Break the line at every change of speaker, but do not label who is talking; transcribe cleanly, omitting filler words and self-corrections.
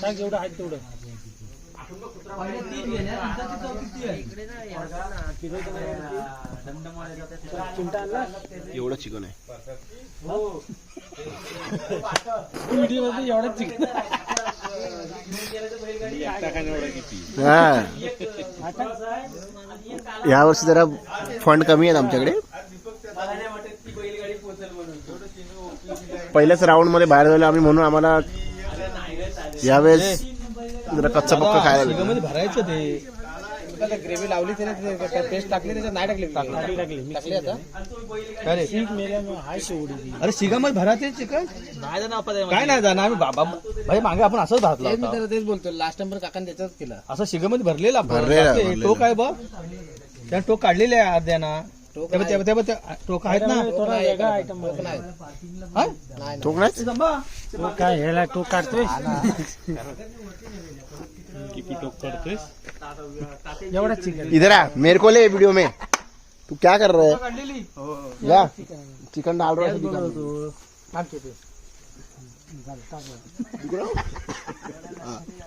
टाक जेवढं आहे तेवढं.
एवढं चिकन आहे
व्हिडिओ मध्ये एवढं चिकन.
या वर्षी जरा फंड कमी आहेत आमच्याकडे. पहिल्याच राऊंड मध्ये बाहेर झालो आम्ही म्हणून आम्हाला यावेळेस जरा कच्चा पक्का खायला
मध्ये भरायचं ते ग्रेव्ही लावली त्याने पेस्ट टाकली त्याच्यात नाही टाकली टाकली आता. अरे अरे शिगामध्ये भरायचे चिकन नाही जाणार काय नाही जाणार आम्ही बाबा भाई मागे आपण असंच भातला तेच बोलतो लास्ट टाइम पण काकाने त्याच्याच केलं असं शिगामध्ये भरलेला टोक आहे बघ त्या टोक काढलेले आहे अर्ध्याना टोक आहेत ना
टोक नाही
काय ह्याला टोक काढतोय किती टोक करतोय एवढा चिकन.
इधर आ मेरे को ले वीडियो में. तू क्या कर रहा है? या चिकन डाल रहा है.